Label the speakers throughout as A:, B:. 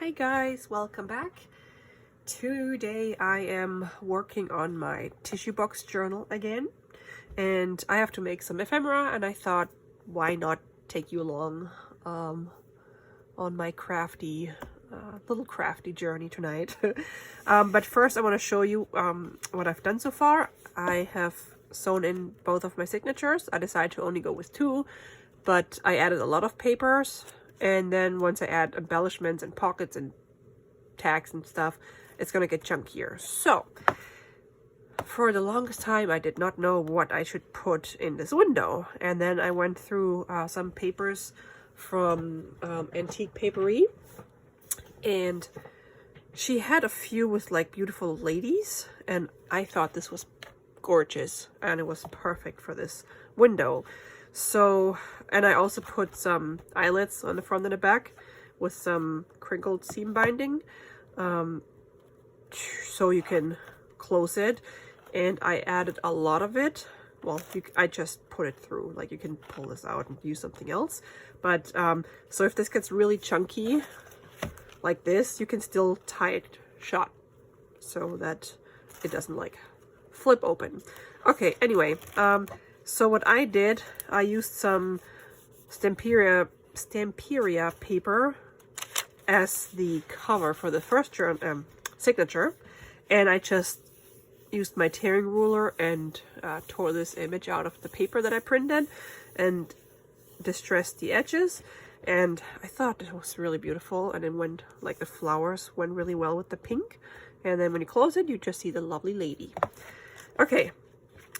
A: Hi guys, welcome back. Today I am working on my tissue box journal again, and I have to make some ephemera, and I thought why not take you along on my little crafty journey tonight. But first I want to show you what I've done so far. I have sewn in both of my signatures. I decided to only go with two, but I added a lot of papers. And then once I add embellishments and pockets and tags and stuff, it's gonna get chunkier. So, for the longest time, I did not know what I should put in this window. And then I went through some papers from Antique Papery. And she had a few with like beautiful ladies. And I thought this was gorgeous. And it was perfect for this window. So, and I also put some eyelets on the front and the back with some crinkled seam binding, so you can close it. And I added a lot of it. Well, I just put it through, like you can pull this out and use something else. But, so if this gets really chunky like this, you can still tie it shut so that it doesn't like flip open. Okay, anyway, so what I did, I used some Stamperia paper as the cover for the first signature, and I just used my tearing ruler and tore this image out of the paper that I printed and distressed the edges, and I thought it was really beautiful, and it went like the flowers went really well with the pink, and then when you close it you just see the lovely lady. Okay,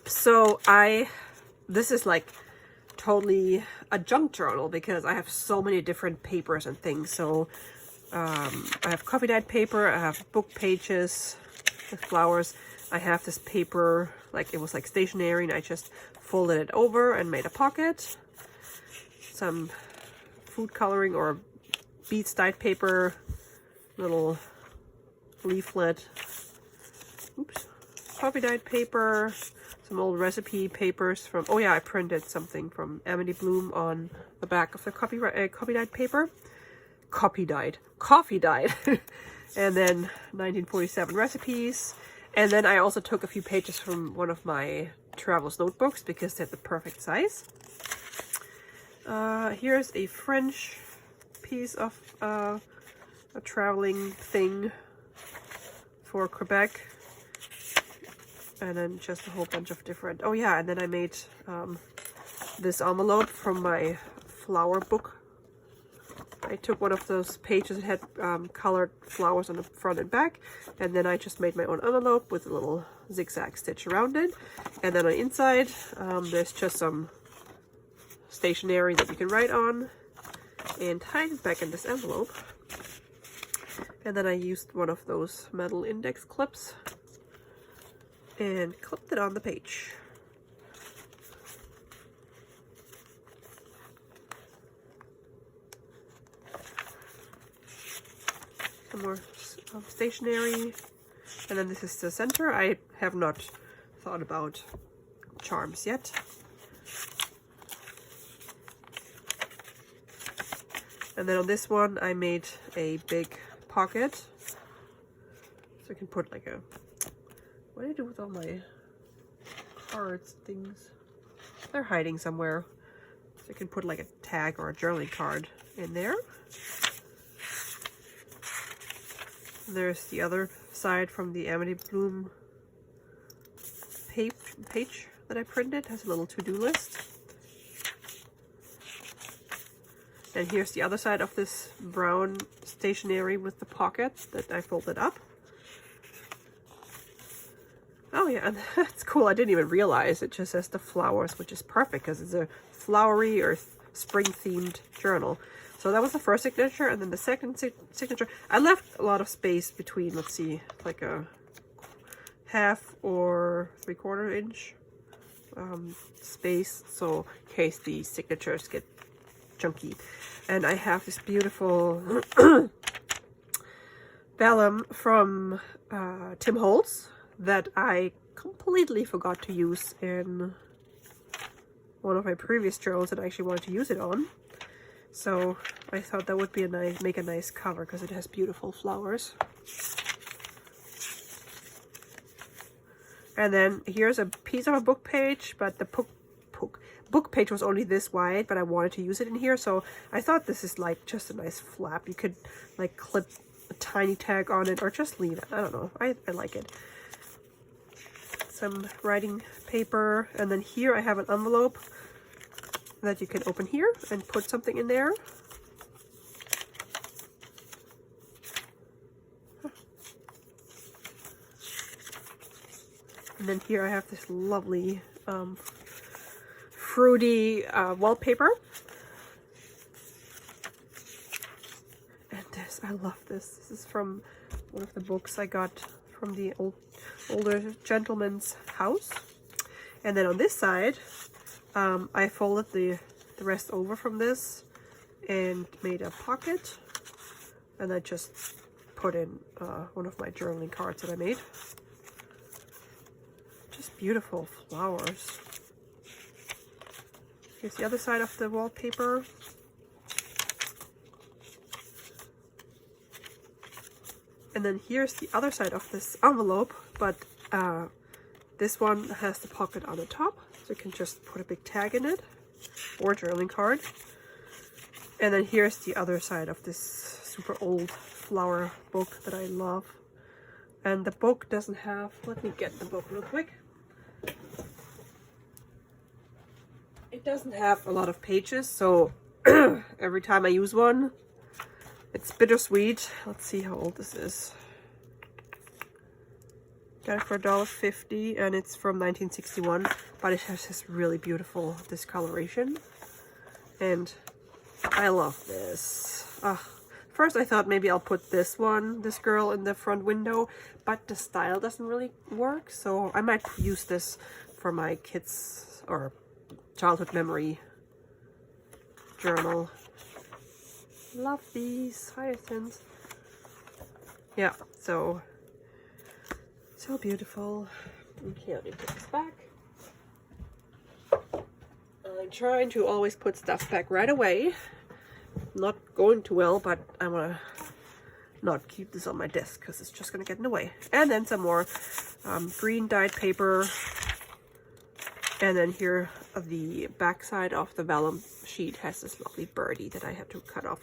A: so this is like totally a junk journal because I have so many different papers and things. So I have coffee dyed paper, I have book pages with flowers, I have this paper like it was like stationery, and I just folded it over and made a pocket, some food coloring or beads dyed paper, little leaflet, oops, coffee dyed paper, some old recipe papers from, oh yeah, I printed something from Amity Bloom on the back of the coffee dyed paper. Coffee dyed. And then 1947 recipes. And then I also took a few pages from one of my travels notebooks because they're the perfect size. Here's a French piece of a traveling thing for Quebec. And then just a whole bunch of different, oh yeah, and then I made this envelope from my flower book. I took one of those pages that had colored flowers on the front and back, and then I just made my own envelope with a little zigzag stitch around it. And then on the inside, there's just some stationery that you can write on, and hide it back in this envelope. And then I used one of those metal index clips and clipped it on the page. Some more stationery, and then this is the center. I have not thought about charms yet. And then on this one I made a big pocket, so I can put like a, what do I do with all my cards things? They're hiding somewhere. So I can put like a tag or a journaling card in there. There's the other side from the Amity Bloom page that I printed. It has a little to-do list. And here's the other side of this brown stationery with the pockets that I folded up. Oh yeah, and that's cool. I didn't even realize it just says the flowers, which is perfect because it's a flowery or spring-themed journal. So that was the first signature, and then the second signature, I left a lot of space between, let's see, like a 1/2 or 3/4 inch space, so in case the signatures get chunky. And I have this beautiful vellum from Tim Holtz that I completely forgot to use in one of my previous journals that I actually wanted to use it on. So I thought that would be make a nice cover because it has beautiful flowers. And then here's a piece of a book page, but the book page was only this wide, but I wanted to use it in here, so I thought this is like just a nice flap. You could like clip a tiny tag on it or just leave it. I don't know. I like it. Some writing paper, and then here I have an envelope that you can open here and put something in there. And then here I have this lovely fruity wallpaper. And this, I love this. This is from one of the books I got from the older gentleman's house. And then on this side, I folded the rest over from this and made a pocket. And I just put in one of my journaling cards that I made. Just beautiful flowers. Here's the other side of the wallpaper. And then here's the other side of this envelope, but this one has the pocket on the top, so you can just put a big tag in it, or a journaling card. And then here's the other side of this super old flower book that I love. And the book doesn't have, let me get the book real quick. It doesn't have a lot of pages, so every time I use one, it's bittersweet. Let's see how old this is. Got it for $1.50, and it's from 1961, but it has this really beautiful discoloration, and I love this. First I thought maybe I'll put this girl in the front window, but the style doesn't really work, so I might use this for my kids' or childhood memory journal. Love these hyacinths. Yeah, so beautiful. Okay, let me put this back. I'm trying to always put stuff back right away. Not going too well, but I want to not keep this on my desk because it's just going to get in the way. And then some more green dyed paper. And then here, the back side of the vellum sheet has this lovely birdie that I had to cut off.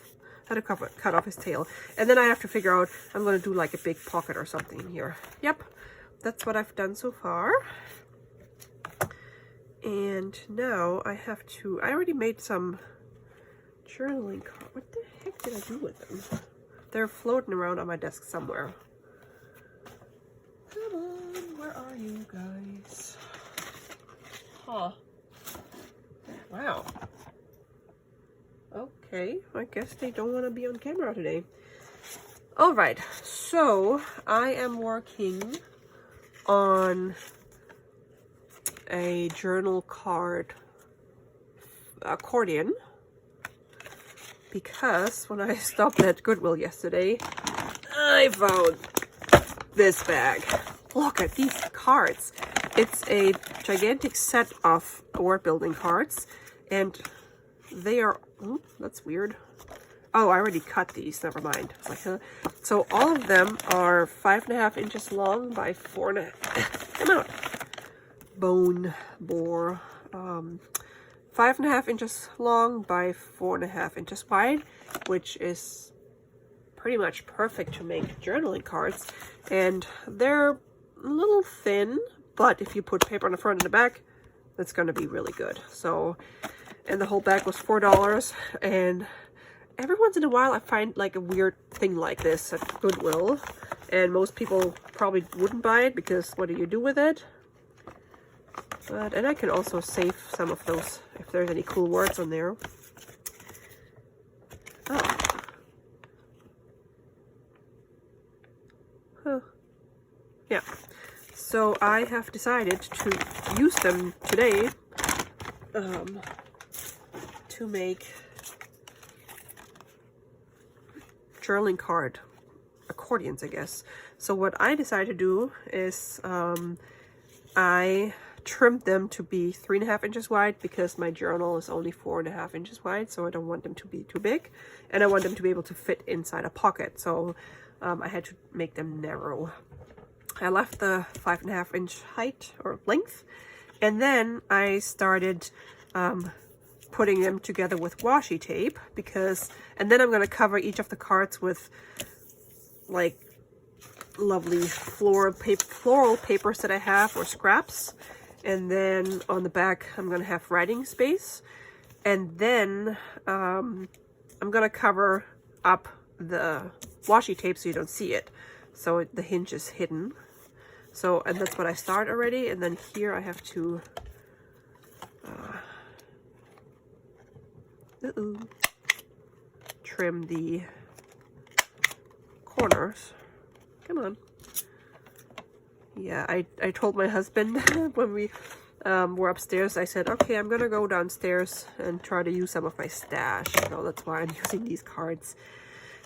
A: Cut off his tail. And then I have to figure out, I'm going to do like a big pocket or something in here. Yep, that's what I've done so far. And now I have to, I already made some journaling cards. What the heck did I do with them? They're floating around on my desk somewhere. Come on, where are you guys? Huh. Wow. Okay, I guess they don't want to be on camera today. All right, so I am working on a journal card accordion because when I stopped at Goodwill yesterday, I found this bag. Look at these cards. It's a gigantic set of word building cards, and they are, oh, that's weird. Oh, I already cut these, never mind. It's like, huh? So all of them are 5.5 inches long by 4.5, come out, bone bore, 5.5 inches long by 4.5 inches wide, which is pretty much perfect to make journaling cards. And they're a little thin, but if you put paper on the front and the back, that's going to be really good. So, and the whole bag was $4, and every once in a while I find like a weird thing like this at Goodwill, and most people probably wouldn't buy it because what do you do with it? But, and I can also save some of those if there's any cool words on there. Oh. Huh. Yeah. So I have decided to use them today to make journaling card accordions, I guess. So what I decided to do is I trimmed them to be 3.5 inches wide because my journal is only 4.5 inches wide, so I don't want them to be too big, and I want them to be able to fit inside a pocket, so I had to make them narrow. I left the 5.5 inch height or length, and then I started putting them together with washi tape and then I'm going to cover each of the cards with like lovely floral papers that I have, or scraps, and then on the back I'm going to have writing space, and then I'm going to cover up the washi tape so you don't see it, so the hinge is hidden. So, and that's what I start already, and then here I have to trim the corners. Come on. Yeah, I told my husband when we were upstairs, I said, okay, I'm gonna go downstairs and try to use some of my stash. So that's why I'm using these cards,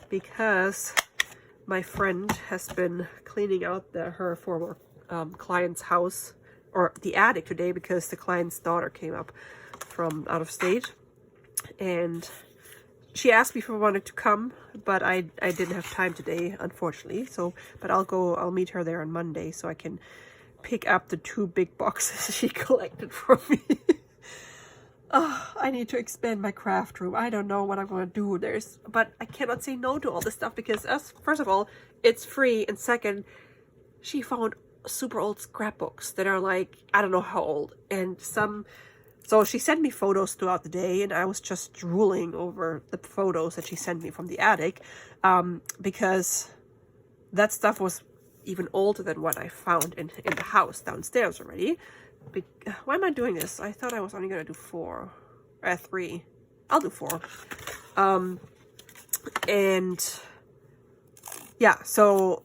A: because my friend has been cleaning out her former client's house, or the attic, today, because the client's daughter came up from out of state, and she asked me if I wanted to come, but I didn't have time today, unfortunately. So, but I'll meet her there on Monday so I can pick up the 2 big boxes she collected for me. Oh, I need to expand my craft room. I don't know what I'm going to do. But I cannot say no to all this stuff because, first of all, it's free, and second, she found super old scrapbooks that are like, I don't know how old, and so she sent me photos throughout the day, and I was just drooling over the photos that she sent me from the attic, because that stuff was even older than what I found in the house downstairs already. Why am I doing this? I thought I was only going to do 3. I'll do 4. And yeah, so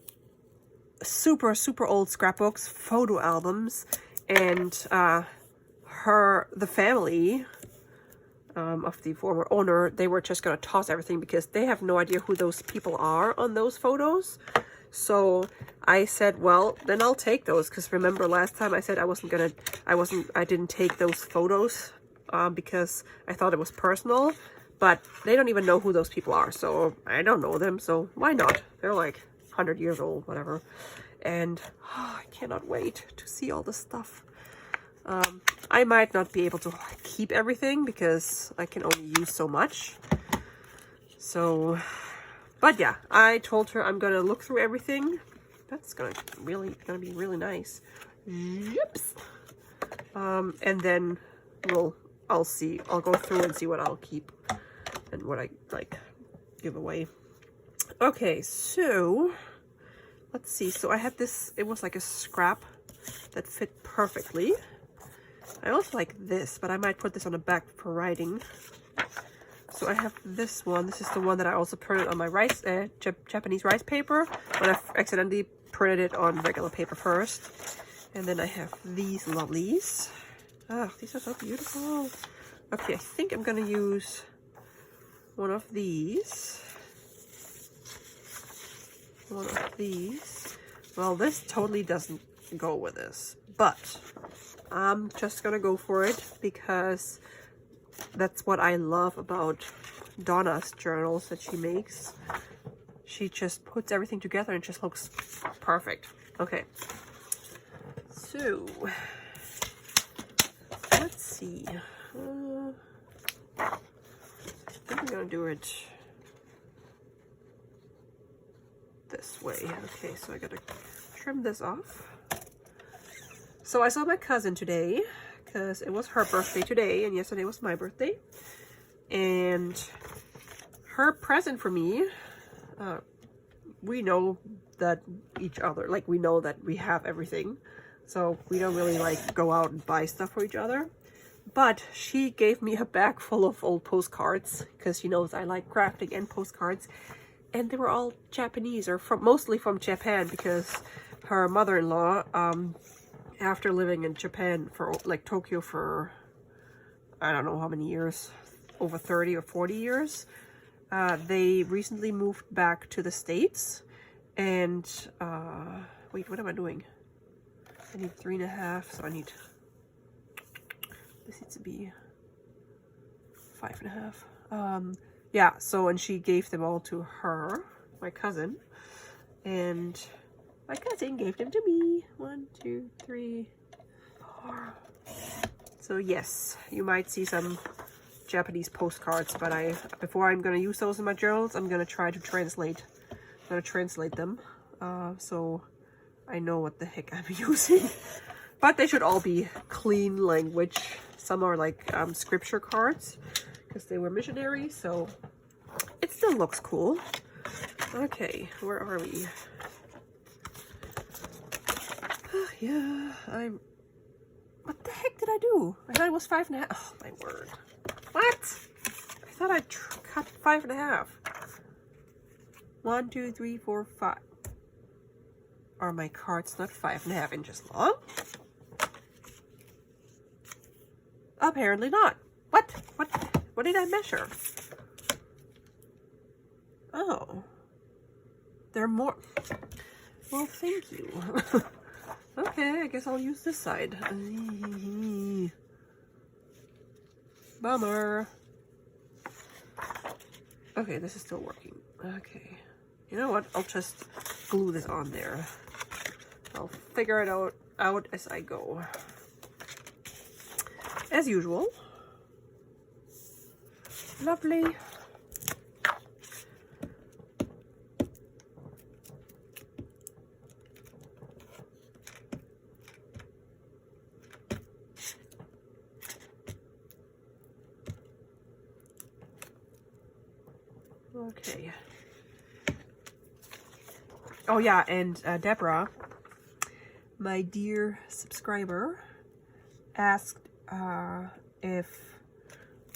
A: super, super old scrapbooks, photo albums, and the family of the former owner, they were just gonna toss everything because they have no idea who those people are on those photos. So I said, well, then I'll take those, because remember last time I said I didn't take those photos because I thought it was personal, but they don't even know who those people are, so I don't know them, so why not? They're like 100 years old, whatever. And I cannot wait to see all this stuff. I might not be able to keep everything because I can only use so much. So, but yeah, I told her I'm gonna look through everything. That's gonna be really nice. Yips. And then I'll go through and see what I'll keep and what I give away. Okay, so let's see. So I had this, it was like a scrap that fit perfectly. I also like this, but I might put this on the back for writing. So I have this one. This is the one that I also printed on my Japanese rice paper, when I accidentally printed it on regular paper first. And then I have these lovelies. Ah, these are so beautiful. Okay, I think I'm gonna use one of these. Well, this totally doesn't go with this, but I'm just gonna go for it because that's what I love about Donna's journals that she makes. She just puts everything together and it just looks perfect. Okay, so let's see. I think I'm gonna do it this way. Okay, so I gotta trim this off. So I saw my cousin today because it was her birthday today and yesterday was my birthday, and her present for me, we know that each other, like, we know that we have everything, so we don't really like go out and buy stuff for each other. But she gave me a bag full of old postcards because she knows I like crafting and postcards, and they were all Japanese, or mostly from Japan, because her mother-in-law, after living in Japan for like Tokyo for I don't know how many years, over 30 or 40 years, they recently moved back to the States. And wait, what am I doing? I need 3.5, so I need This needs to be 5.5. Yeah, so, and she gave them all to her, my cousin, and my cousin gave them to me. 1, 2, 3, 4. So yes, you might see some Japanese postcards, but before I'm gonna use those in my journals, I'm gonna try to translate. I'm gonna translate them, so I know what the heck I'm using. But they should all be clean language. Some are like scripture cards because they were missionaries, so it still looks cool. Okay, where are we? Yeah, what the heck did I do? I thought it was 5.5. Oh my word. What? I thought I cut 5.5. 1, 2, 3, 4, 5. Are my cards not 5.5 inches long? Apparently not. What? What did I measure? Oh. They're more. Well, thank you. Okay, I guess I'll use this side. Bummer. Okay, this is still working. Okay. You know what? I'll just glue this on there. I'll figure it out as I go. As usual. Lovely. Okay. Oh yeah, and Deborah, my dear subscriber, asked if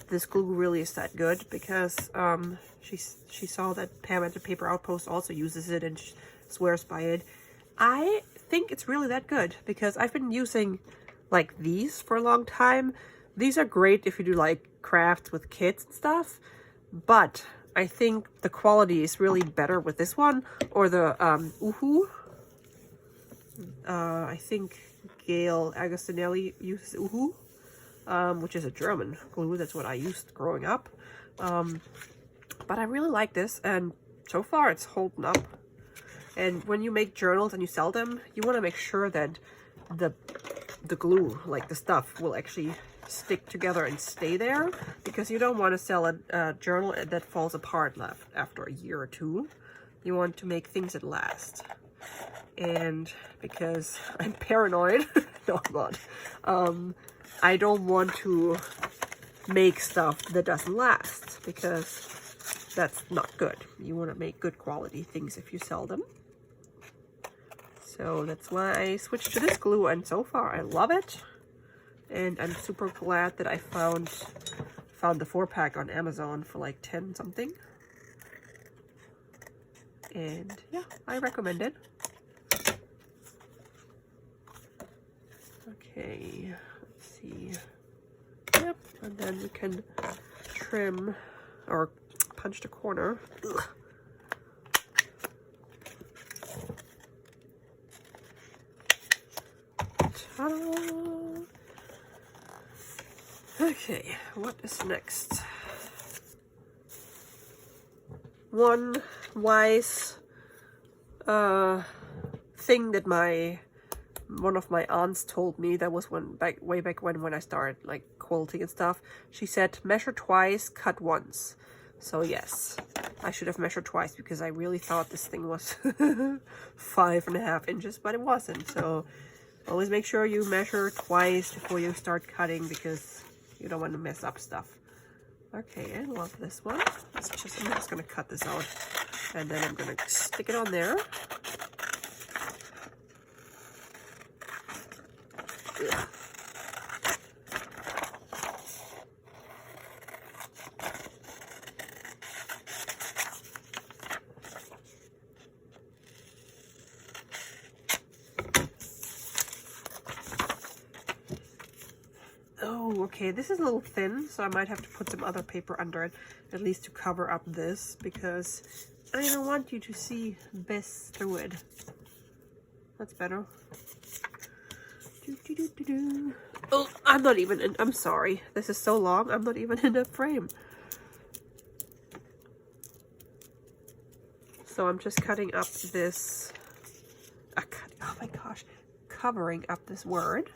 A: this glue really is that good, because she saw that Pam at the Paper Outpost also uses it and swears by it. I think it's really that good because I've been using like these for a long time. These are great if you do like crafts with kids and stuff, but I think the quality is really better with this one, or the Uhu. I think Gail Agostinelli uses Uhu, which is a German glue. That's what I used growing up. But I really like this, and so far it's holding up. And when you make journals and you sell them, you want to make sure that the glue, like the stuff, will actually stick together and stay there, because you don't want to sell a journal that falls apart after a year or two. You want to make things that last. And because I'm paranoid, no, I'm not. I don't want to make stuff that doesn't last, because that's not good. You want to make good quality things if you sell them. So that's why I switched to this glue, and so far I love it. And I'm super glad that I found the 4-pack on Amazon for like 10 something. And yeah, I recommend it. Okay, let's see. Yep, and then we can trim or punch the corner. Ugh. Ta-da! Okay, what is next? One wise thing that one of my aunts told me, that was way back when I started like quilting and stuff. She said, measure twice, cut once. So yes, I should have measured twice, because I really thought this thing was 5.5 inches, but it wasn't. So always make sure you measure twice before you start cutting, because you don't want to mess up stuff. Okay, I love this one. I'm just gonna cut this out, and then I'm gonna stick it on there. Ugh. Oh, okay, this is a little thin, so I might have to put some other paper under it, at least to cover up this, because I don't want you to see best through it. That's better. Oh, I'm not even in, I'm sorry. This is so long, I'm not even in the frame. So I'm just cutting up this, oh my gosh, covering up this word.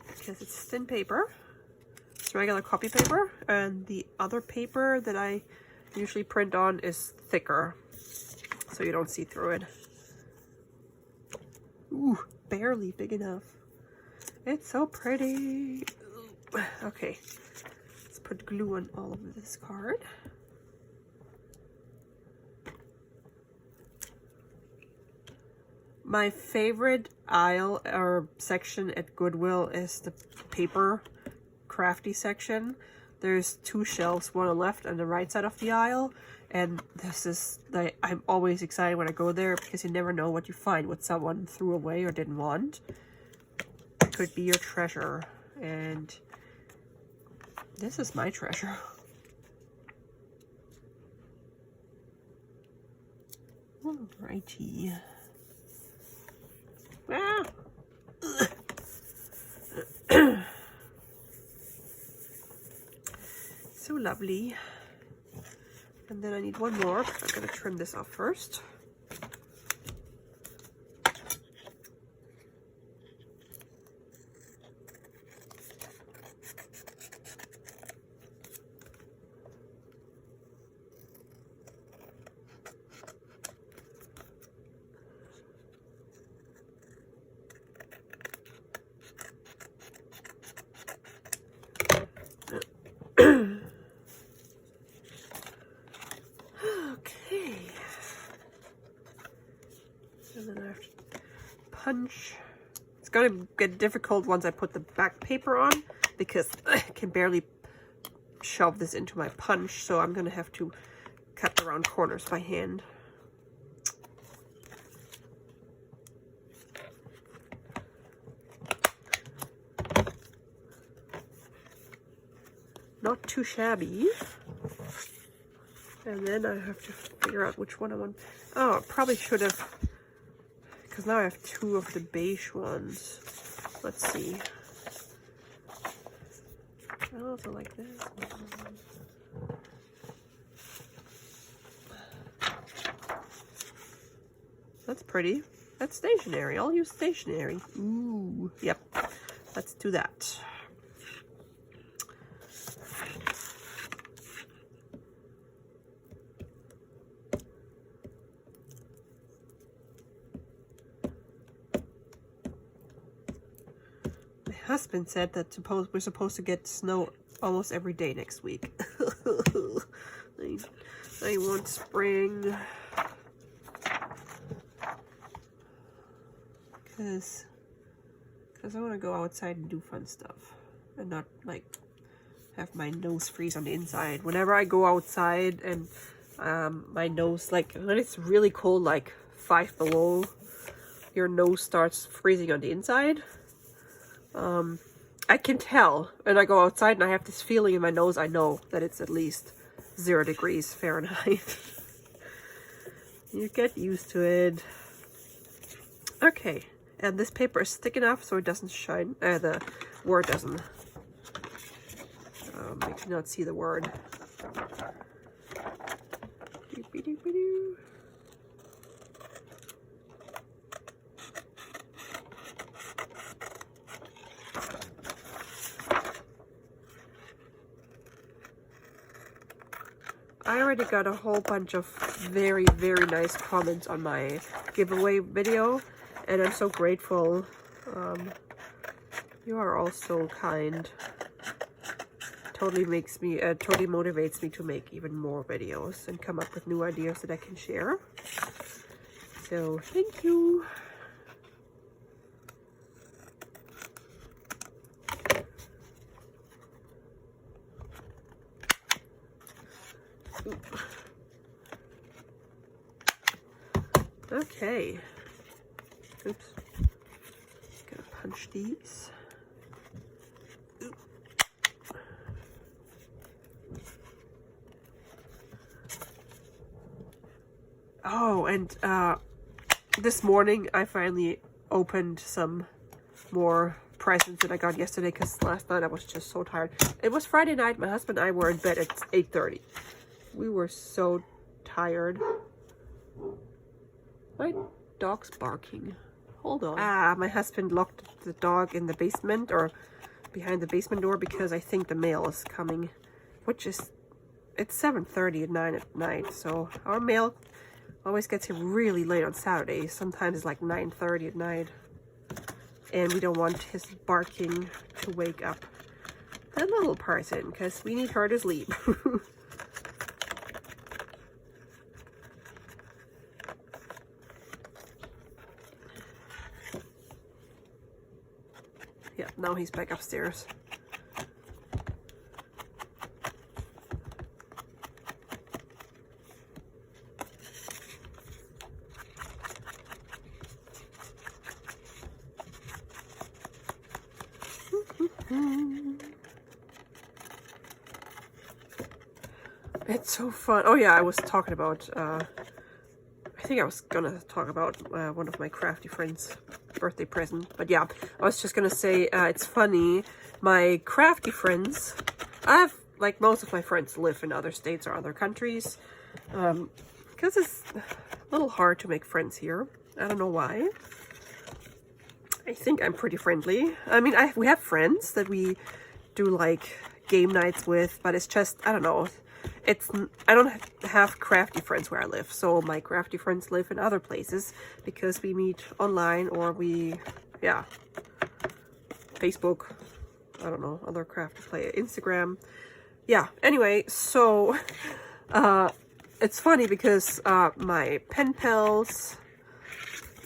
A: Because it's thin paper. It's regular copy paper. And the other paper that I usually print on is thicker. So you don't see through it. Ooh, barely big enough. It's so pretty. Okay, let's put glue on all of this card. My favorite aisle or section at Goodwill is the paper crafty section. There's two shelves, one on the left and the right side of the aisle. And this is, like, I'm always excited when I go there because you never know what you find, what someone threw away or didn't want. It could be your treasure. And this is my treasure. Alrighty. Ah. So lovely. And then I need one more. I'm going to trim this off first. Okay. And then I have to punch. It's going to get difficult once I put the back paper on because I can barely shove this into my punch, so I'm going to have to cut around corners by hand. Not too shabby. And then I have to figure out which one I want. Oh, I probably should have, because now I have two of the beige ones. Let's see. I also like this one. That's pretty. That's stationery. I'll use stationery. Ooh, yep. Let's do that. Husband said that we're supposed to get snow almost every day next week. I want spring because I want to go outside and do fun stuff and not like have my nose freeze on the inside. Whenever I go outside and my nose, like when it's really cold, like 5 below, your nose starts freezing on the inside. I can tell when I go outside and I have this feeling in my nose. I know that it's at least 0 degrees Fahrenheit. You get used to it. Okay, and this paper is thick enough so it doesn't shine. The word doesn't. Makes you not see the word. Doopy-doopy-doo. I already got a whole bunch of very, very nice comments on my giveaway video, and I'm so grateful. You are all so kind. Totally makes me, totally motivates me to make even more videos and come up with new ideas that I can share. So, thank you. Okay. Oops. Gotta punch these. Oop. Oh, and this morning I finally opened some more presents that I got yesterday, because last night I was just so tired. It was Friday night. My husband and I were in bed at 8:30. We were so tired. My dog's barking. Hold on. Ah, my husband locked the dog in the basement, or behind the basement door, because I think the mail is coming, which is, it's 7:30 at night, so our mail always gets here really late on Saturdays. Sometimes it's like 9:30 at night, and we don't want his barking to wake up that little person, because we need her to sleep. Yeah, now he's back upstairs. It's so fun. Oh yeah, I was talking about, I think I was gonna talk about one of my crafty friends' birthday present. But yeah, I was just gonna say, it's funny, my crafty friends, I have, like, most of my friends live in other states or other countries, because it's a little hard to make friends here. I don't know why. I think I'm pretty friendly. I mean, we have friends that we do like game nights with, but it's just, I don't know. I don't have crafty friends where I live, so my crafty friends live in other places because we meet online, or yeah, Facebook, I don't know, other crafty play, Instagram. Yeah, anyway, so it's funny because my pen pals,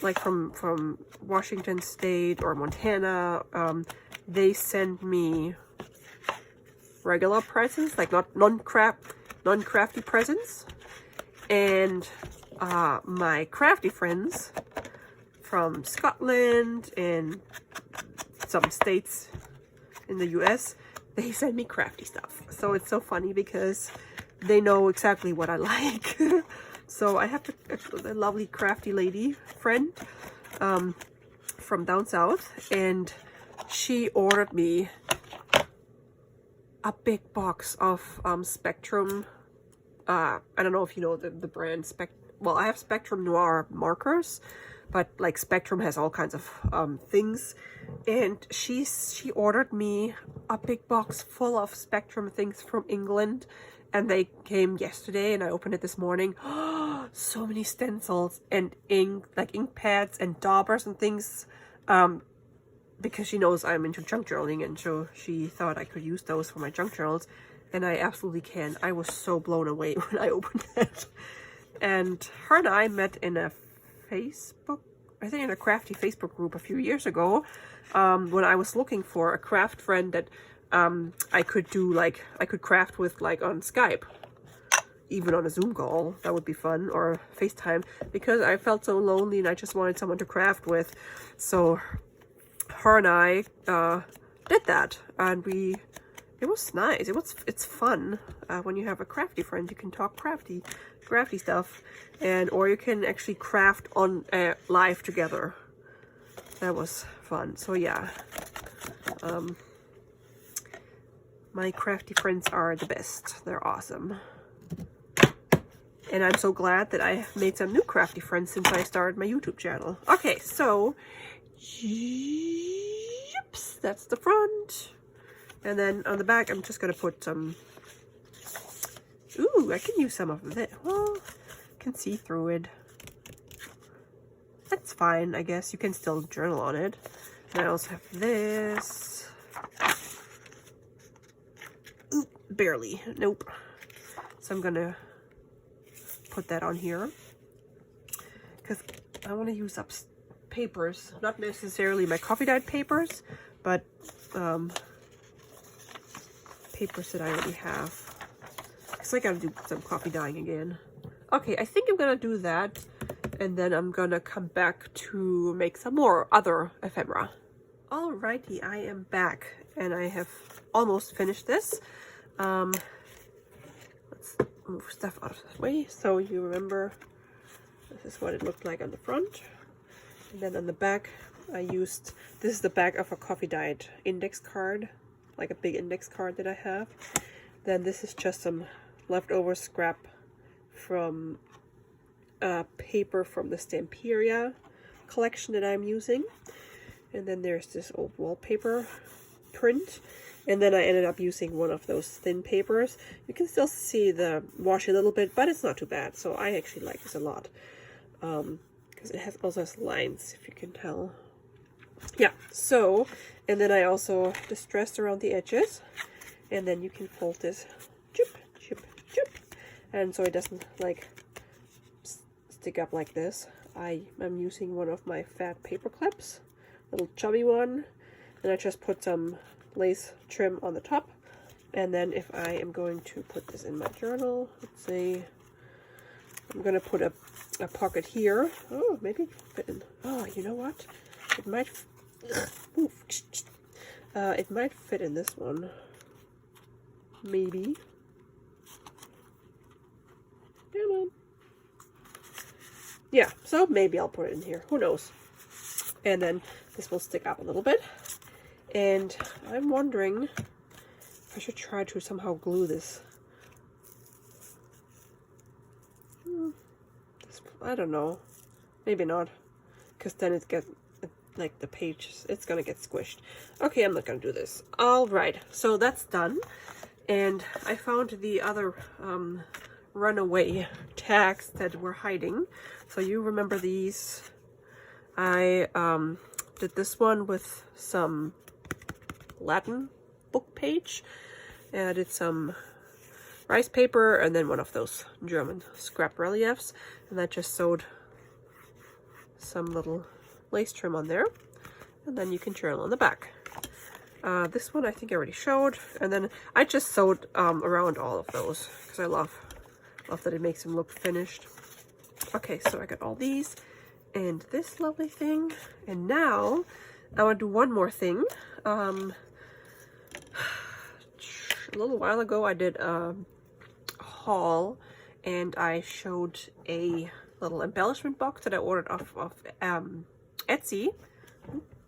A: like from Washington State or Montana, they send me regular presents, like not non-crafty presents, and my crafty friends from Scotland and some states in the US, they send me crafty stuff. So it's so funny because they know exactly what I like. So I have a lovely crafty lady friend from down south, and she ordered me a big box of Spectrum. I don't know if you know the brand well, I have Spectrum Noir markers, but like Spectrum has all kinds of things, and she ordered me a big box full of Spectrum things from England, and they came yesterday, and I opened it this morning. So many stencils and ink pads and daubers and things, because she knows I'm into junk journaling, and so she thought I could use those for my junk journals, and I absolutely can. I was so blown away when I opened it. And her and I met in a Facebook, I think in a crafty Facebook group a few years ago, when I was looking for a craft friend that I could craft with, like on Skype, even on a Zoom call. That would be fun, or FaceTime, because I felt so lonely and I just wanted someone to craft with. So her and I did that, and it was nice. It's fun when you have a crafty friend. You can talk crafty stuff, or you can actually craft on live together. That was fun. So yeah, my crafty friends are the best. They're awesome, and I'm so glad that I made some new crafty friends since I started my YouTube channel. Okay, so that's the front. And then on the back, I'm just going to put some... Ooh, I can use some of it. Well, I can see through it. That's fine, I guess. You can still journal on it. And I also have this. Ooh, barely. Nope. So I'm going to put that on here, because I want to use up papers. Not necessarily my coffee dyed papers, but papers that I already have, because I gotta do some coffee dyeing again. Okay, I think I'm gonna do that, and then I'm gonna come back to make some more other ephemera. Alrighty, I am back, and I have almost finished this. Let's move stuff out of the way so you remember this is what it looked like on the front, and then on the back this is the back of a Coffee Diet index card, like a big index card that I have. Then this is just some leftover scrap from paper from the Stamperia collection that I'm using. And then there's this old wallpaper print. And then I ended up using one of those thin papers. You can still see the washi a little bit, but it's not too bad. So I actually like this a lot. Because it also has lines, if you can tell. Yeah, so, and then I also distressed around the edges. And then you can fold this, chip, chip, chip. And so it doesn't like stick up like this. I'm using one of my fat paper clips, little chubby one. And I just put some lace trim on the top. And then if I am going to put this in my journal, let's see, I'm going to put a pocket here. Oh, maybe it can fit in. Oh, you know what? It might, it might fit in this one. Maybe. Come on. Yeah, so maybe I'll put it in here. Who knows? And then this will stick up a little bit. And I'm wondering if I should try to somehow glue this. I don't know. Maybe not. Because then it gets, like the page, it's going to get squished. Okay, I'm not going to do this. Alright, so that's done. And I found the other runaway tags that were hiding. So you remember these. I did this one with some Latin book page. And I did some rice paper and then one of those German scrap reliefs. And I just sewed some little lace trim on there. And then you can journal on the back. This one I think I already showed. And then I just sewed around all of those because I love that it makes them look finished. Okay, so I got all these and this lovely thing. And now I want to do one more thing. A little while ago I did a haul and I showed a little embellishment box that I ordered off of Etsy.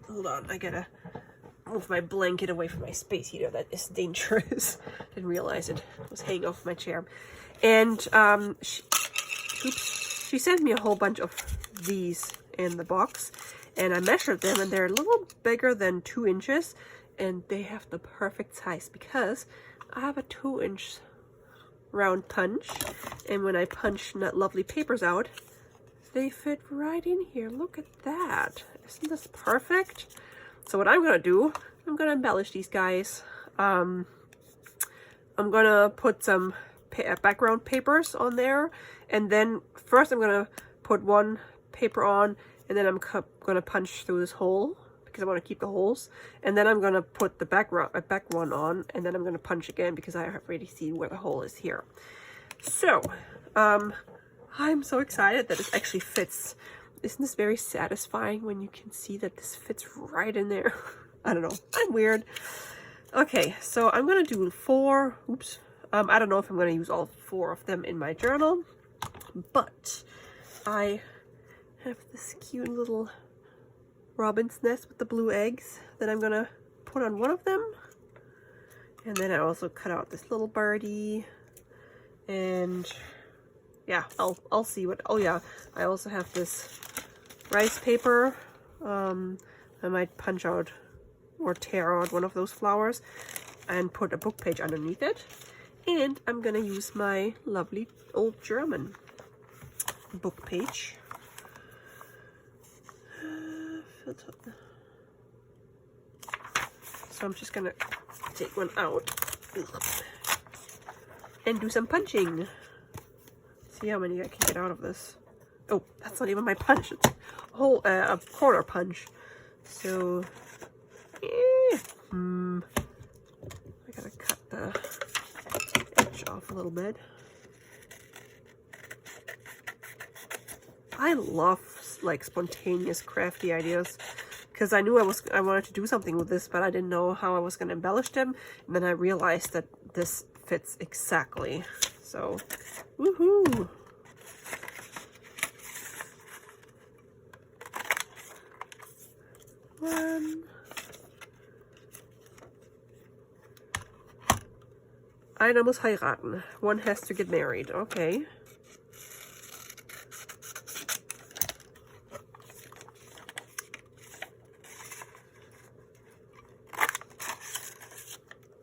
A: Hold on, I gotta move my blanket away from my space heater. That is dangerous. Didn't realize it was hanging off my chair. And she sent me a whole bunch of these in the box, and I measured them, and they're a little bigger than 2 inches, and they have the perfect size because I have a 2-inch round punch, and when I punch that lovely papers out, they fit right in here. Look at that. Isn't this perfect? So what I'm gonna do, I'm gonna embellish these guys. I'm gonna put some background papers on there, and then first I'm gonna put one paper on, and then I'm gonna punch through this hole because I want to keep the holes, and then I'm gonna put the back one on, and then I'm gonna punch again because I have already seen where the hole is here. So I'm so excited that this actually fits. Isn't this very satisfying when you can see that this fits right in there? I don't know, I'm weird. Okay, so I'm gonna do 4. Oops. I don't know if I'm going to use all 4 of them in my journal, but I have this cute little robin's nest with the blue eggs that I'm going to put on one of them. And then I also cut out this little birdie, and yeah, I'll see what, oh yeah, I also have this rice paper. I might punch out or tear out one of those flowers and put a book page underneath it. And I'm gonna use my lovely old German book page. So I'm just gonna take one out and do some punching. See how many I can get out of this. Oh, that's not even my punch. It's a whole a quarter punch. So I gotta cut the edge off a little bit. I love like spontaneous crafty ideas because I knew I wanted to do something with this, but I didn't know how I was going to embellish them, and then I realized that this fits exactly. So woohoo. Einer muss heiraten. One has to get married. Okay.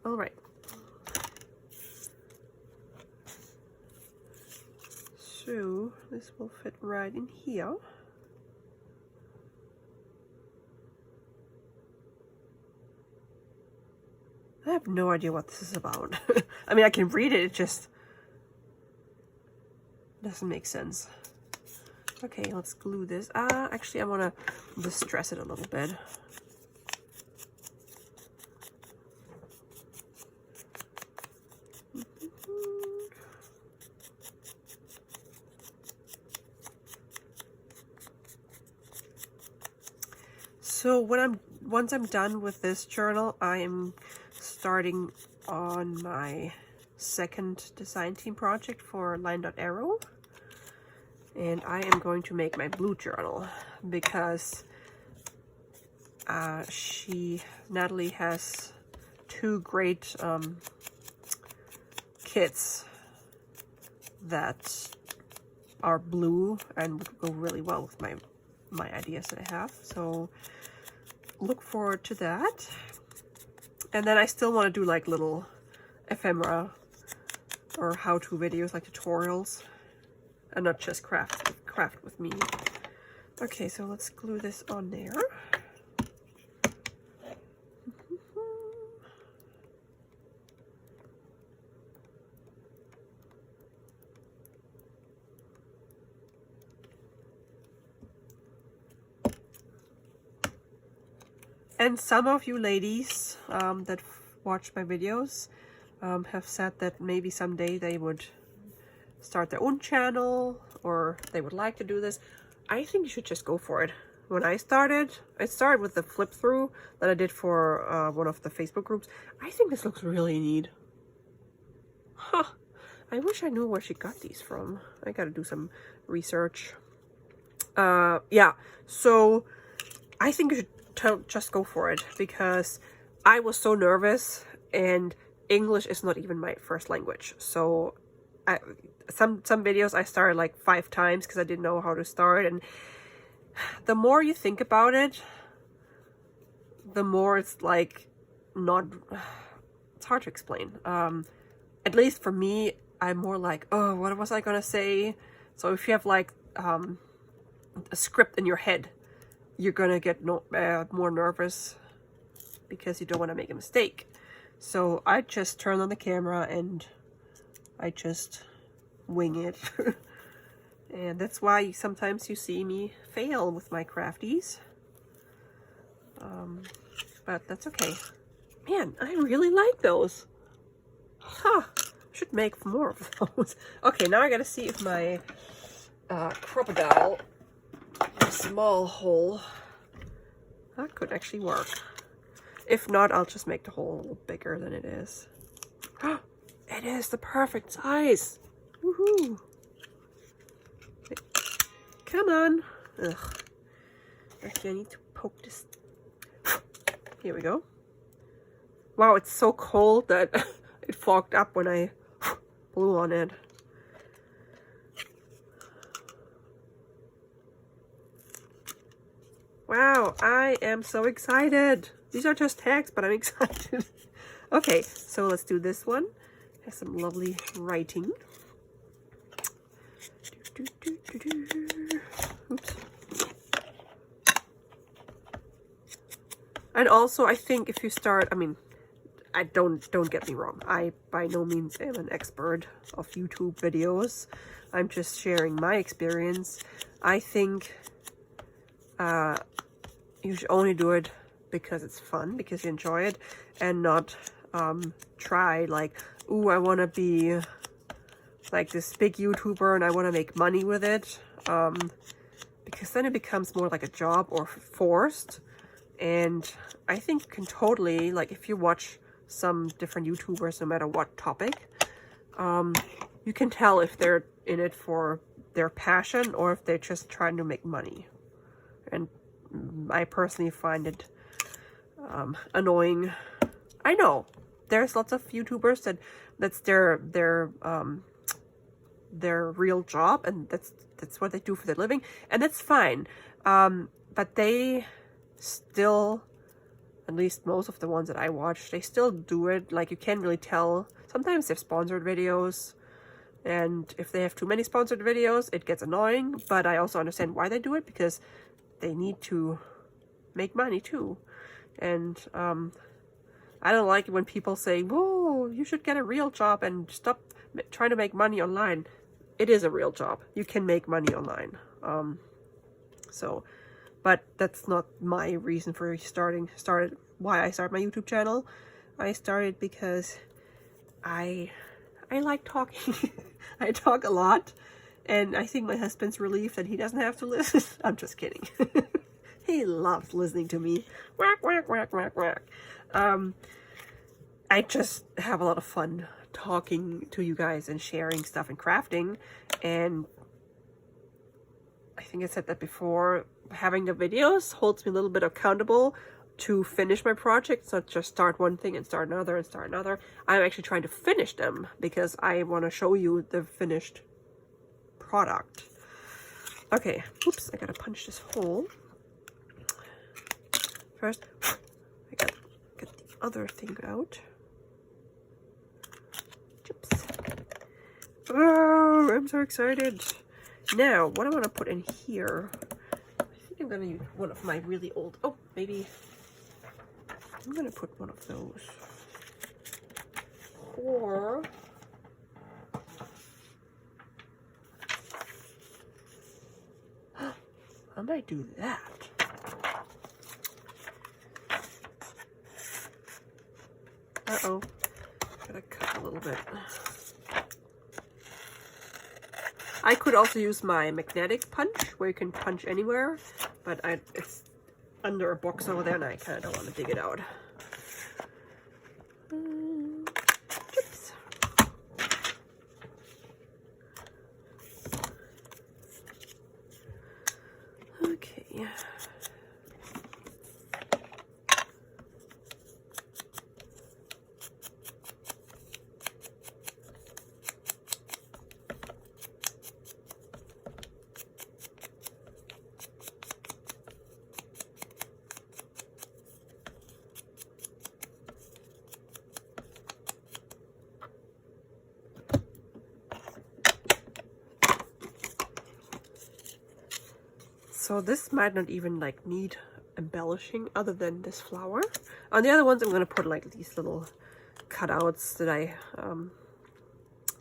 A: All right. So this will fit right in here. I have no idea what this is about. I mean, I can read it, it just doesn't make sense. Okay, let's glue this. Actually, I want to distress it a little bit. So once I'm done with this journal, I am starting on my second design team project for Line.Arrow, and I am going to make my blue journal because Natalie has two great kits that are blue and would go really well with my ideas that I have. So look forward to that. And then I still want to do like little ephemera or how-to videos, like tutorials, and not just craft with me. Okay, so let's glue this on there. And some of you ladies that watch my videos have said that maybe someday they would start their own channel, or they would like to do this. I think you should just go for it. When I started with the flip through that I did for one of the Facebook groups. I think this looks really neat. Huh. I wish I knew where she got these from. I gotta do some research. Yeah, so I think you should just go for it, because I was so nervous, and English is not even my first language. So some videos I started like 5 times because I didn't know how to start, and the more you think about it, the more it's like it's hard to explain. At least for me, I'm more like, oh, what was I gonna say? So if you have like a script in your head, you're gonna get more nervous because you don't want to make a mistake. So I just turn on the camera and I just wing it. And that's why sometimes you see me fail with my crafties. But that's okay. Man, I really like those. Huh. Should make more of those. Okay, now I gotta see if my crocodile small hole that could actually work. If not, I'll just make the hole a little bigger than it is. It is the perfect size. Woohoo! Come on. Ugh. Actually, I need to poke this. Here we go. Wow, it's so cold that it fogged up when I blew on it. Wow, I am so excited. These are just tags, but I'm excited. Okay, so let's do this one. Has some lovely writing. Oops. And also, I think if you start, I mean, don't get me wrong. I by no means am an expert of YouTube videos. I'm just sharing my experience. I think you should only do it because it's fun, because you enjoy it, and not try like, ooh, I want to be like this big YouTuber and I want to make money with it, because then it becomes more like a job or forced. And I think you can totally, like, if you watch some different YouTubers, no matter what topic, you can tell if they're in it for their passion or if they're just trying to make money. And I personally find it annoying. I know there's lots of YouTubers that that's their real job, and that's what they do for their living, and that's fine. But they still, at least most of the ones that I watch, they still do it. Like, you can't really tell. Sometimes they have sponsored videos, and if they have too many sponsored videos, it gets annoying. But I also understand why they do it, because they need to make money too. And I don't like it when people say, whoa, you should get a real job and stop trying to make money online. It is a real job. You can make money online. But that's not my reason for why I started my YouTube channel. I started because I like talking. I talk a lot, and I think my husband's relieved that he doesn't have to listen. I'm just kidding. He loves listening to me. Whack, whack, whack, whack, whack. I just have a lot of fun talking to you guys and sharing stuff and crafting. And I think I said that before, having the videos holds me a little bit accountable to finish my projects, not just start one thing and start another and start another. I'm actually trying to finish them because I want to show you the finished product. Okay, oops, I gotta punch this hole. First, I gotta get the other thing out. Chips. Oh, I'm so excited. Now, what I want to put in here, I think I'm gonna use one of my really old, maybe I'm gonna put one of those. Or I might do that. Uh-oh, gotta cut a little bit. I could also use my magnetic punch, where you can punch anywhere, but it's under a box over there, and I kind of don't want to dig it out. Oops. Okay. So this might not even like need embellishing other than this flower. On the other ones, I'm gonna put like these little cutouts that I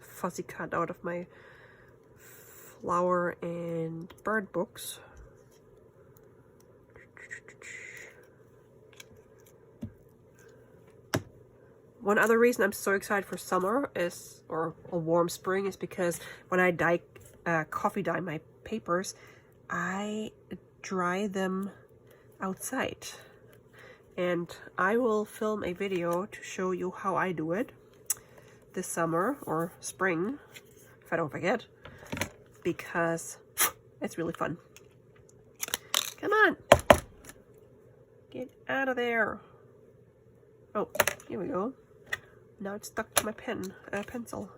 A: fussy cut out of my flower and bird books. One other reason I'm so excited for summer or a warm spring, is because when I coffee dye my papers, I dry them outside, and I will film a video to show you how I do it this summer or spring, if I don't forget, because it's really fun. Come on, get out of there. Oh, here we go. Now it's stuck to my pencil.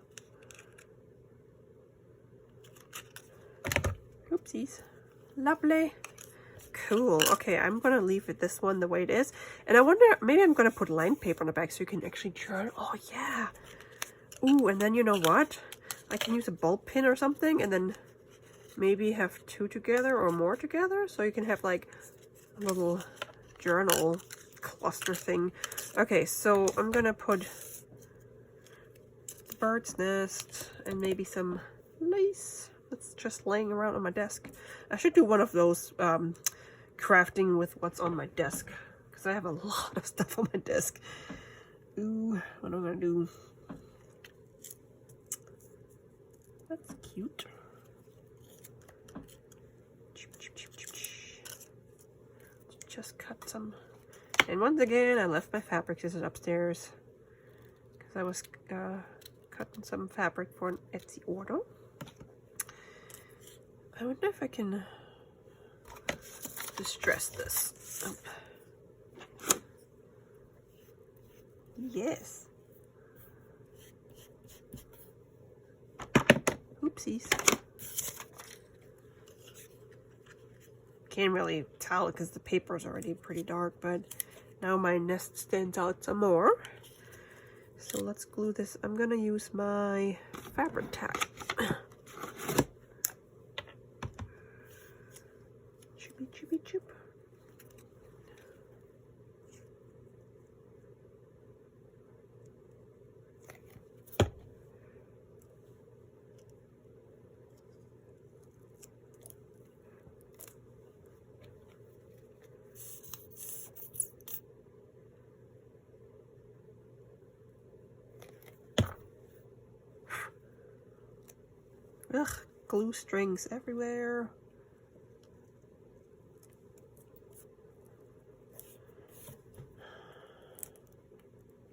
A: Oopsies. Lovely. Cool. Okay, I'm gonna leave it this one the way it is. And I wonder, maybe I'm gonna put lined paper on the back so you can actually journal. Oh yeah. Ooh, and then you know what? I can use a bulb pin or something, and then maybe have two together or more together, so you can have like a little journal cluster thing. Okay, so I'm gonna put the bird's nest and maybe some lace. It's just laying around on my desk. I should do one of those crafting with what's on my desk, because I have a lot of stuff on my desk. Ooh, what am I gonna do? That's cute. Just cut some. And once again, I left my fabric scissors upstairs because I was cutting some fabric for an Etsy order. I wonder if I can distress this. Oh. Yes. Oopsies. Can't really tell because the paper is already pretty dark, but now my nest stands out some more. So let's glue this. I'm gonna use my fabric tack. Choopy choopy choop. Ugh, glue strings everywhere.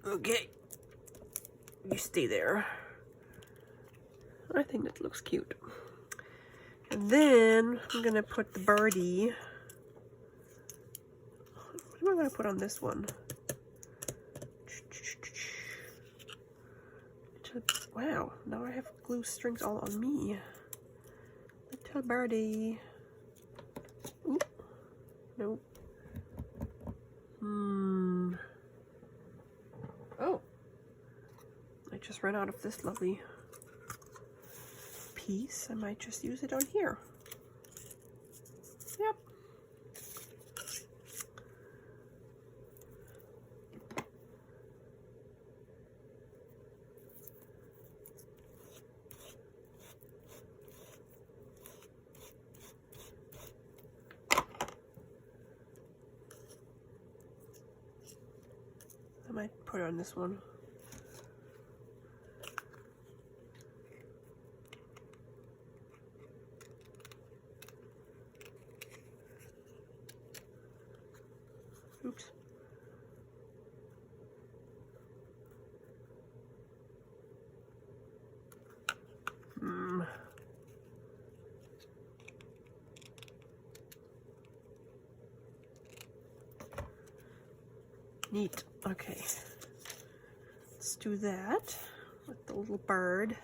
A: Okay, you stay there. I think that looks cute. And then I'm gonna put the birdie. What am I gonna put on this one? Wow, now I have glue strings all on me. Little birdie. Ooh. Nope. Oh. I just ran out of this lovely piece. I might just use it on here. Yep. I might put it on this one. Oops. Neat. Okay. Let's do that with the little bird.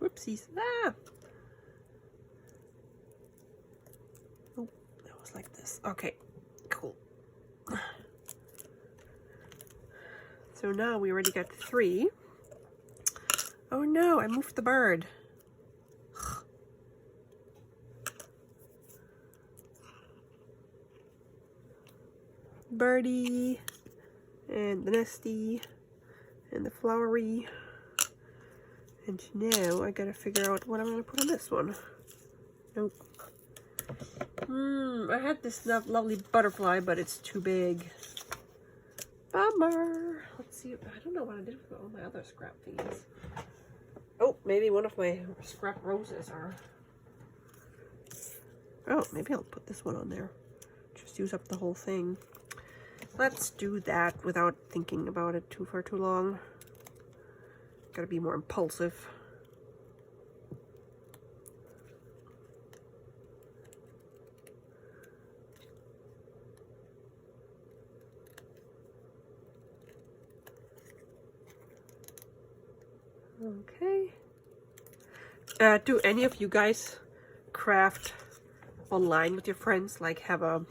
A: Whoopsies. Ah! Oh, that was like this. Okay, cool. So now we already got 3. Oh no, I moved the bird. Birdie, and the nesty, and the flowery. And now I gotta figure out what I'm gonna put on this one. Nope. I had this lovely butterfly, but it's too big. Bummer. Let's see. I don't know what I did with all my other scrap thingies. Oh, maybe one of my scrap roses are. Oh, maybe I'll put this one on there. Just use up the whole thing. Let's do that without thinking about it for too long. Gotta be more impulsive. Okay. Do any of you guys craft online with your friends? Like have a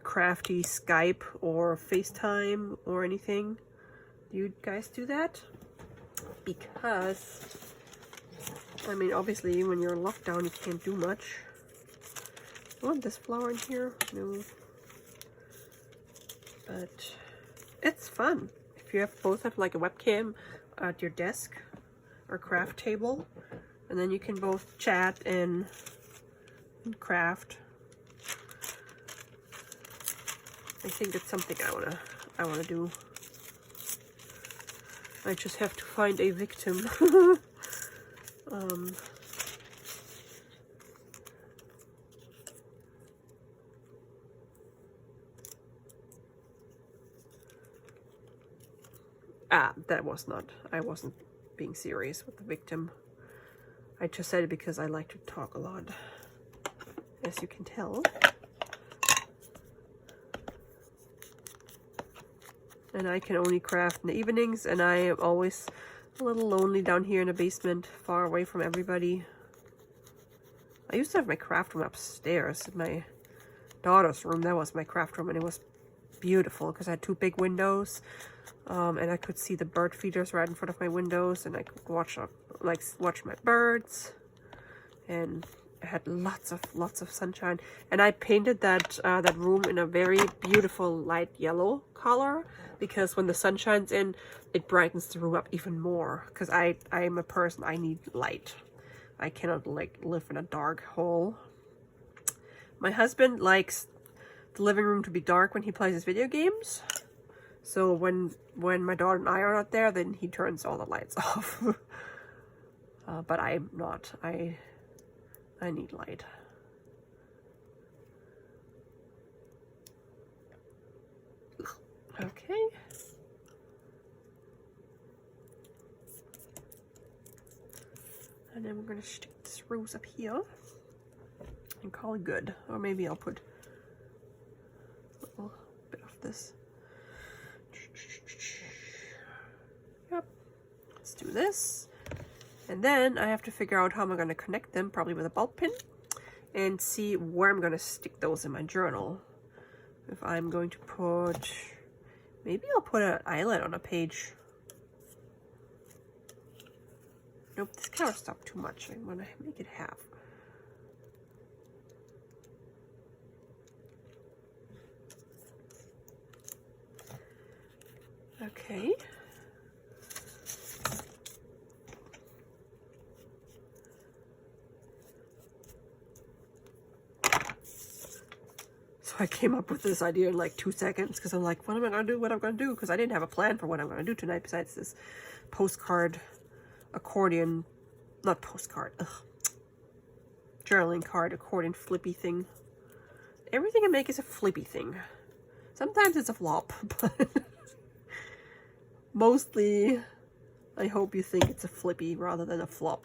A: crafty Skype or FaceTime or anything? Do you guys do that? Because, I mean, obviously when you're in lockdown you can't do much. I want this flower in here. No. But it's fun. If you both have like a webcam at your desk or craft table, and then you can both chat and craft. I think it's something I wanna do. I just have to find a victim. That was not, I wasn't being serious with the victim. I just said it because I like to talk a lot, as you can tell. And I can only craft in the evenings, and I am always a little lonely down here in the basement, far away from everybody. I used to have my craft room upstairs in my daughter's room. That was my craft room, and it was beautiful because I had 2 big windows, and I could see the bird feeders right in front of my windows, and I could watch my birds, and I had lots of sunshine. And I painted that that room in a very beautiful light yellow color, because when the sun shines in, it brightens the room up even more. Because I am a person, I need light. I cannot like live in a dark hole. My husband likes the living room to be dark when he plays his video games. So when my daughter and I are not there, then he turns all the lights off. But I'm not. I need light. Okay. And then we're gonna stick this rose up here and call it good. Or maybe I'll put a little bit of this. Yep. Let's do this. And then I have to figure out how I'm going to connect them, probably with a bulb pin, and see where I'm going to stick those in my journal. If I'm going to put, maybe I'll put an eyelet on a page. Nope, this color stopped too much. I'm going to make it half. Okay. So I came up with this idea in like 2 seconds, because I'm like, what am I going to do? What am I going to do? Because I didn't have a plan for what I'm going to do tonight besides this postcard, accordion, not postcard, journaling card, accordion flippy thing. Everything I make is a flippy thing. Sometimes it's a flop, but mostly I hope you think it's a flippy rather than a flop.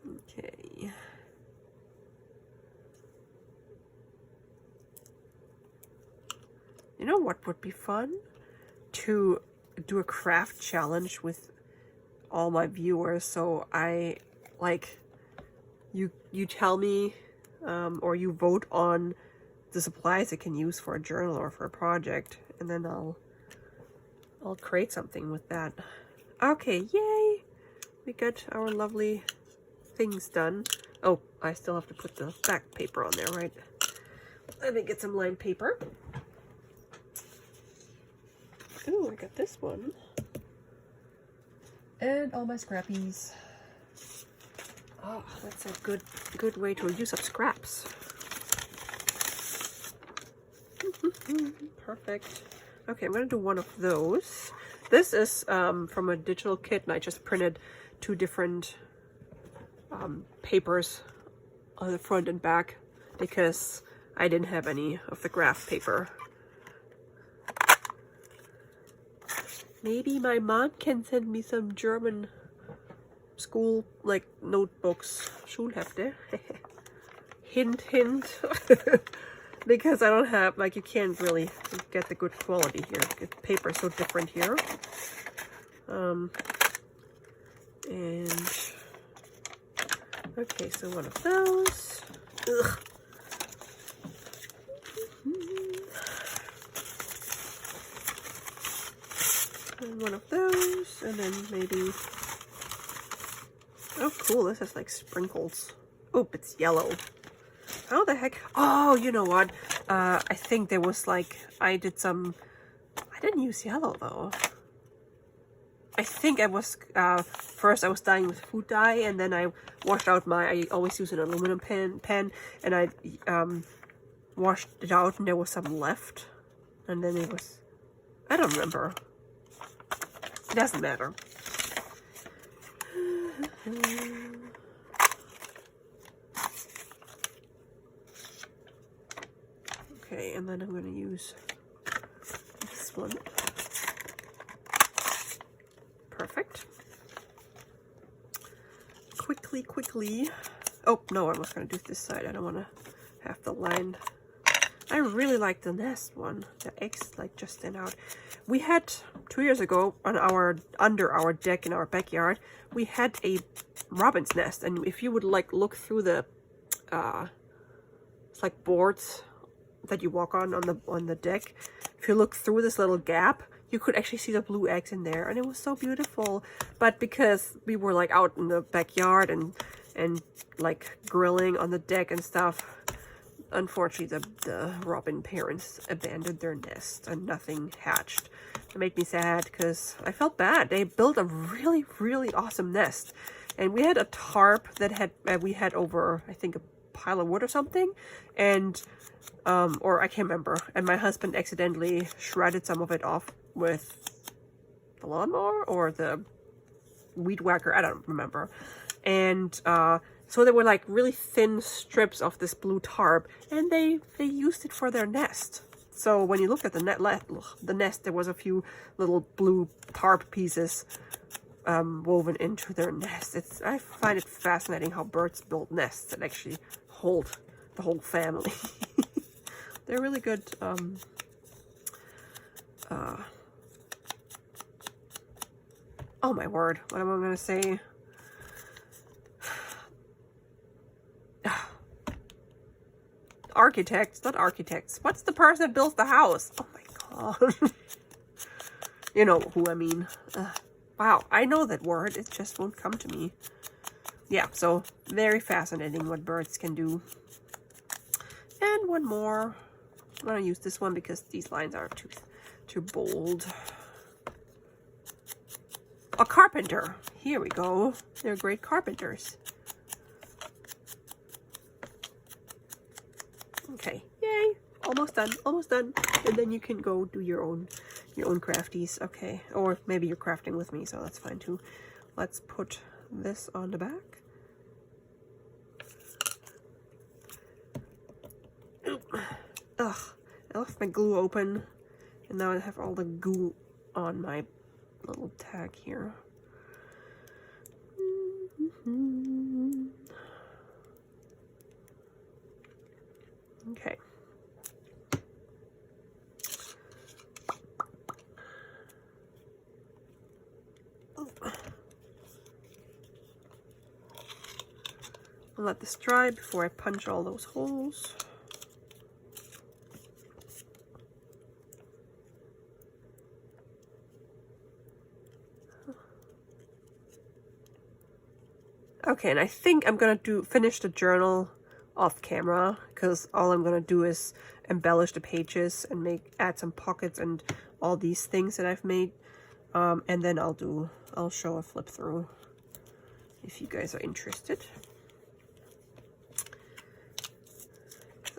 A: Okay. You know what would be fun? To do a craft challenge with all my viewers. So I, like, you tell me, or you vote on the supplies I can use for a journal or for a project, and then I'll create something with that. Okay, yay! We got our lovely things done. Oh, I still have to put the back paper on there, right? Let me get some lined paper. Ooh, I got this one. And all my scrappies. Oh, that's a good way to use up scraps. Perfect. Okay, I'm gonna do one of those. This is from a digital kit, and I just printed 2 different papers on the front and back because I didn't have any of the graph paper. Maybe my mom can send me some German school, like, notebooks. Schulhefte. Hint, hint. Because I don't have, like, you can't really get the good quality here. The paper is so different here. And okay, so one of those. Ugh. And one of those, and then maybe, oh cool, this has like sprinkles. Oh, it's yellow. How the heck? Oh, you know what? I think there was like, I didn't use yellow though. I think I was, first I was dyeing with food dye, and then I washed out I always use an aluminum pen, and I washed it out, and there was some left. And then it was, I don't remember. Doesn't matter. Okay, and then I'm going to use this one. Perfect. Quickly. Oh, no, I was going to do this side. I don't want to have the line. I really like the nest one. The eggs like just stand out. We had 2 years ago on under our deck in our backyard, we had a robin's nest, and if you would like look through the it's like boards that you walk on the deck, if you look through this little gap, you could actually see the blue eggs in there, and it was so beautiful. But because we were like out in the backyard and like grilling on the deck and stuff, unfortunately the robin parents abandoned their nest and nothing hatched. It made me sad because I felt bad. They built a really, really awesome nest, and we had a tarp that we had over, I think, a pile of wood or something, and or I can't remember, and my husband accidentally shredded some of it off with the lawnmower or the weed whacker, I don't remember. And so there were like really thin strips of this blue tarp, and they used it for their nest. So when you looked at the nest, there was a few little blue tarp pieces woven into their nest. I find it fascinating how birds build nests that actually hold the whole family. They're really good. Oh my word! What am I gonna say? Architects, not architects. What's the person that builds the house? Oh my god. You know who I mean. Wow, I know that word. It just won't come to me. Yeah, so very fascinating what birds can do. And one more. I'm gonna use this one because these lines are too bold. A carpenter. Here we go. They're great carpenters. Okay, yay! Almost done. And then you can go do your own crafties. Okay, or maybe you're crafting with me, so that's fine too. Let's put this on the back. Ugh, I left my glue open, and now I have all the goo on my little tag here. Okay. I'll let this dry before I punch all those holes. Okay, and I think I'm gonna finish the journal off camera, because all I'm gonna do is embellish the pages and add some pockets and all these things that I've made, and then I'll show a flip through if you guys are interested.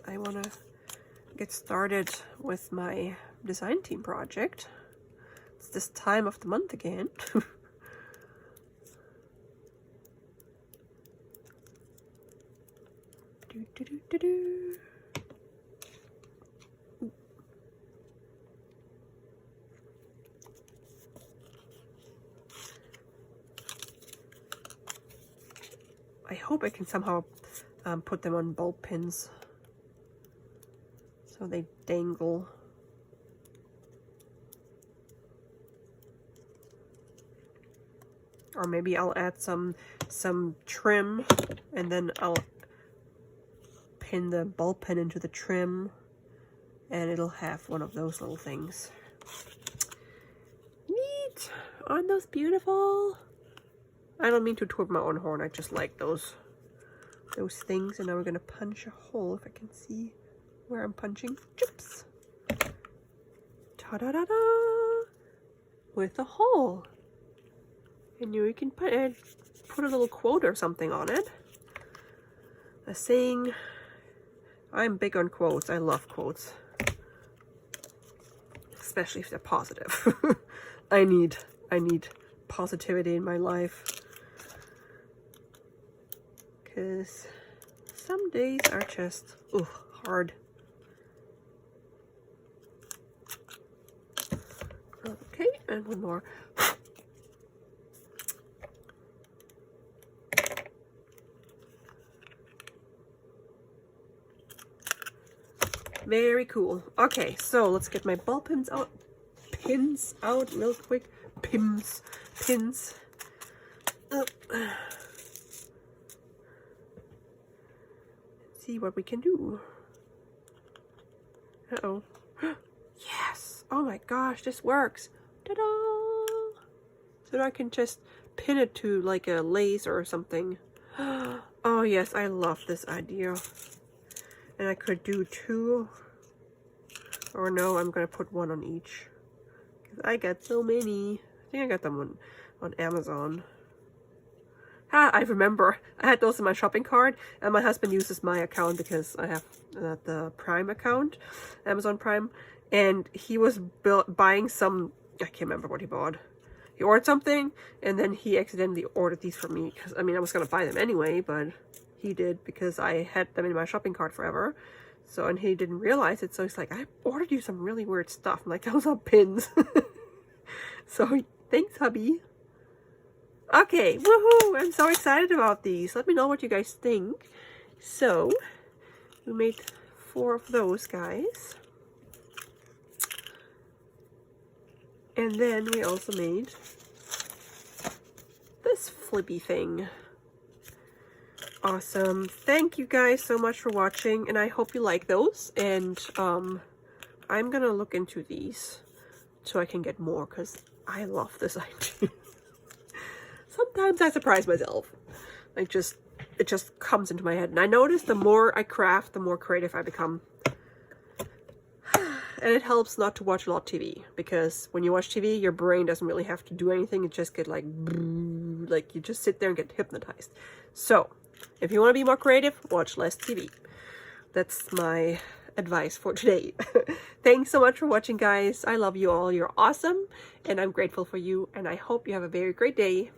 A: I want to get started with my design team project. It's this time of the month again. I hope I can somehow put them on bulb pins so they dangle. Or maybe I'll add some trim, and then I'll pin the bulb pin into the trim, and it'll have one of those little things. Neat! Aren't those beautiful? I don't mean to toot my own horn, I just like those things. And now we're gonna punch a hole, if I can see where I'm punching. Chips! Ta-da-da-da! With a hole. And you can put a little quote or something on it. A saying. I'm big on quotes. I love quotes. Especially if they're positive. I need I need positivity in my life. Because some days are just, hard. Okay, and one more. Very cool. Okay, so let's get my ball pins out. Pins out real quick. Pins. See what we can do. Uh-oh. Yes! Oh my gosh, this works. Ta-da! So I can just pin it to like a lace or something. Oh yes, I love this idea. And I could do 2. Or no, I'm gonna put 1 on each. Because I got so many. I think I got them on Amazon. I remember. I had those in my shopping cart, and my husband uses my account because I have the Prime account, Amazon Prime, and he was buying some, I can't remember what he bought. He ordered something, and then he accidentally ordered these for me, because, I mean, I was going to buy them anyway, but he did because I had them in my shopping cart forever. So, and he didn't realize it, so he's like, I ordered you some really weird stuff. I'm like, those are pins. So, thanks, hubby. Okay, woohoo! I'm so excited about these. Let me know what you guys think. So, we made 4 of those guys. And then we also made this flippy thing. Awesome. Thank you guys so much for watching, and I hope you like those. And I'm gonna look into these so I can get more, because I love this idea. Sometimes I surprise myself. It just comes into my head. And I notice the more I craft, the more creative I become. And it helps not to watch a lot of TV, because when you watch TV, your brain doesn't really have to do anything. It just get like you just sit there and get hypnotized. So, if you want to be more creative, watch less TV. That's my advice for today. Thanks so much for watching, guys. I love you all. You're awesome, and I'm grateful for you, and I hope you have a very great day.